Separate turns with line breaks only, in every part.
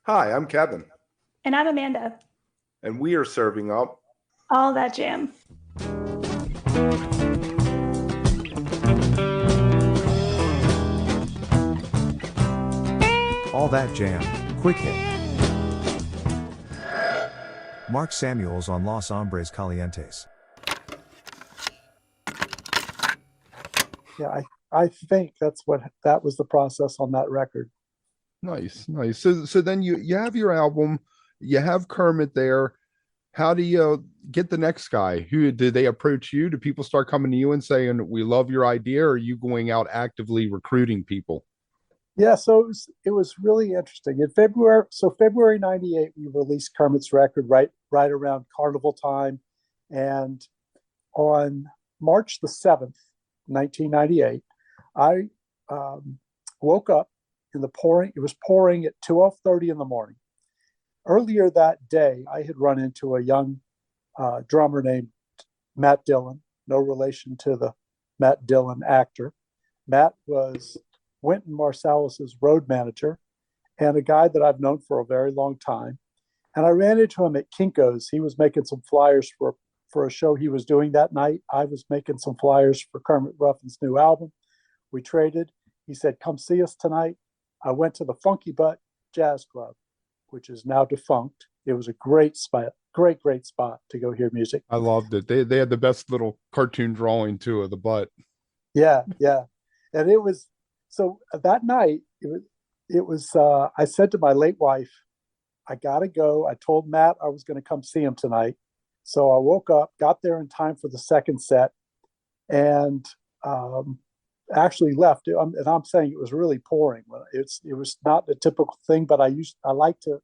Hi, I'm Kevin,
And I'm Amanda.
and we are serving up.
All that jam.
All That Jam, Quick Hit. Mark Samuels on Los Hombres Calientes.
Yeah, I think that was the process on that record.
Nice, nice. So then you have your album, you have Kermit there. How do you get the next guy? Who did they approach you? Do people start coming to you and saying, "We love your idea," or are you going out actively recruiting people?
Yeah, so it was really interesting. In February '98, we released Kermit's record right around Carnival time, and on March the 7th, 1998, I woke up in the pouring. It was pouring at 12:30 in the morning. Earlier that day, I had run into a young drummer named Matt Dillon, no relation to the Matt Dillon actor. Matt was Wynton Marsalis's road manager and a guy that I've known for a very long time. And I ran into him at Kinko's. He was making some flyers for a show he was doing that night. I was making some flyers for Kermit Ruffin's new album. We traded. He said, "Come see us tonight." I went to the Funky Butt Jazz Club, which is now defunct. It was a great spot, great spot to go hear music.
I loved it. They had the best little cartoon drawing too of the butt.
Yeah, yeah. And it was so that night, it was I said to my late wife, I gotta go. I told Matt I was gonna come see him tonight. So I woke up, got there in time for the second set, and actually left. And I'm saying it was really pouring. It was not the typical thing, but I like to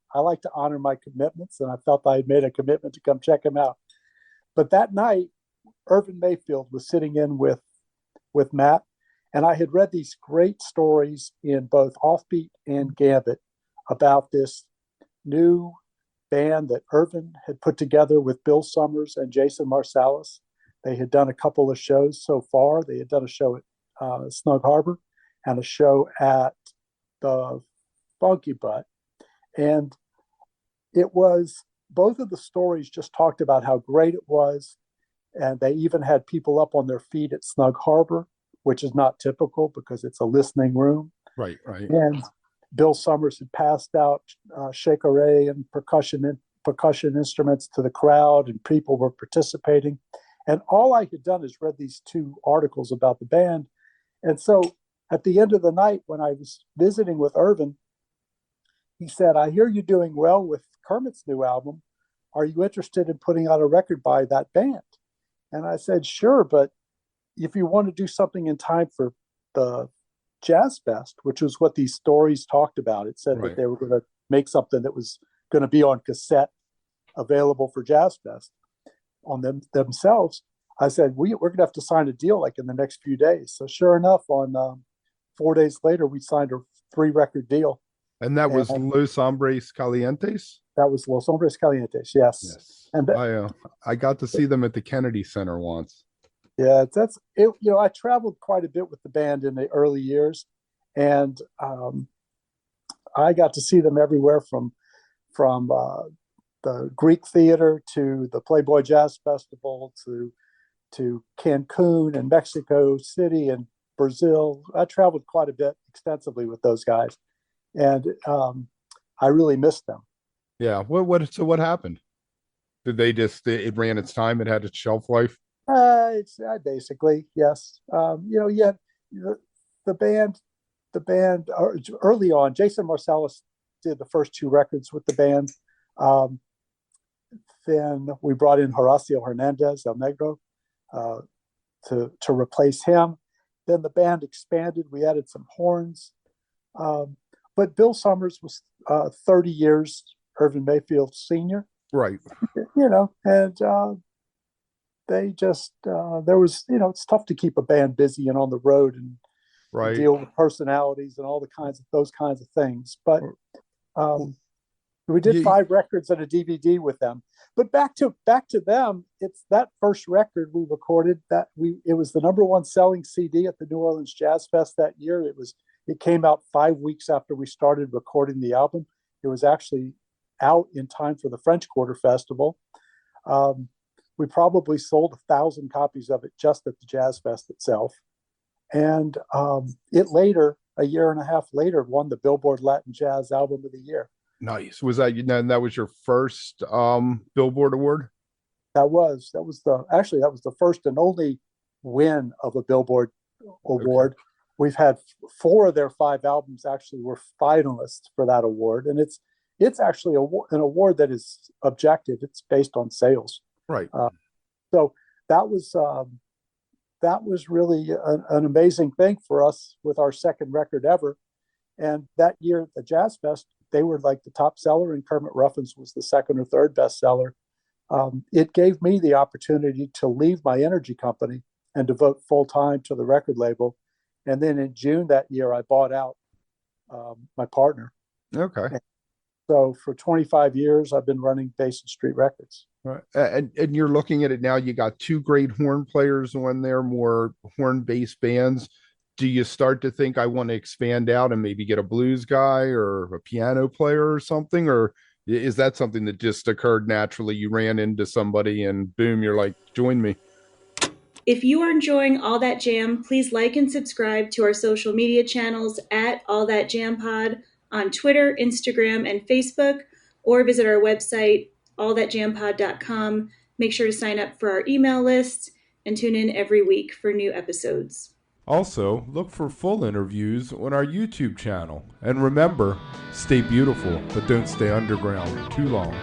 honor my commitments, and I felt I had made a commitment to come check him out. But that night, Irvin Mayfield was sitting in with Matt, and I had read these great stories in both Offbeat and Gambit about this new band that Irvin had put together with Bill Summers and Jason Marsalis. They had done a couple of shows so far. They had done a show at Snug Harbor and a show at the Funky Butt. And it was, both of the stories just talked about how great it was. And they even had people up on their feet at Snug Harbor, which is not typical because it's a listening room.
Right, right.
And Bill Summers had passed out shakeré and percussion instruments to the crowd, and people were participating. And all I had done is read these two articles about the band. And so at the end of the night, when I was visiting with Irvin, he said, "I hear you're doing well with Kermit's new album. Are you interested in putting out a record by that band?" And I said, "Sure, but if you want to do something in time for the Jazz Fest," which was what these stories talked about. It said that they were going to make something that was going to be on cassette available for Jazz Fest on themselves. I said, we're going to have to sign a deal like in the next few days. So sure enough, on 4 days later, we signed a 3-record deal.
And that was Los Hombres Calientes?
That was Los Hombres Calientes, yes.
Yes.
And
I got to see them at the Kennedy Center once.
Yeah, that's it. I traveled quite a bit with the band in the early years, and I got to see them everywhere from the Greek Theater to the Playboy Jazz Festival to Cancun and Mexico City and Brazil. I traveled quite a bit extensively with those guys, and I really missed them.
Yeah. So what happened? Did they just it ran its time? It had its shelf life.
It's basically yes. Yeah, the band early on. Jason Marsalis did the first 2 records with the band. Then we brought in Horacio Hernandez El Negro to replace him. Then the band expanded. We added some horns. But Bill Summers was 30 years Irvin Mayfield senior.
Right.
And they just there was it's tough to keep a band busy and on the road and deal with personalities and all those kinds of things. But we did 5 records and a DVD with them. But back to them, it's that first record we recorded it was the #1 selling CD at the New Orleans Jazz Fest that year. It came out 5 weeks after we started recording the album. It was actually out in time for the French Quarter Festival. We probably sold 1,000 copies of it just at the Jazz Fest itself. And it later, a year and a half later, won the Billboard Latin Jazz Album of the Year.
Nice. Was that, that was your first Billboard award?
That was the first and only win of a Billboard award. Okay. We've had 4 of their 5 albums actually were finalists for that award, and it's actually an award that is objective. It's based on sales.
Right.
So that was really an amazing thing for us with our second record ever. And that year at the Jazz Fest, they were like the top seller, and Kermit Ruffins was the second or third best seller. It gave me the opportunity to leave my energy company and devote full time to the record label. And then in June that year, I bought out my partner.
Okay.
And so for 25 years, I've been running Basin Street Records.
Right. And you're looking at it now, you got 2 great horn players on there, more horn-based bands. Do you start to think I want to expand out and maybe get a blues guy or a piano player or something? Or is that something that just occurred naturally? You ran into somebody and boom, you're like, join me.
If you are enjoying All That Jam, please like and subscribe to our social media channels at All That Jam Pod on Twitter, Instagram, and Facebook, or visit our website, allthatjampod.com. Make sure to sign up for our email list and tune in every week for new episodes.
Also, look for full interviews on our YouTube channel. And remember, stay beautiful, but don't stay underground too long.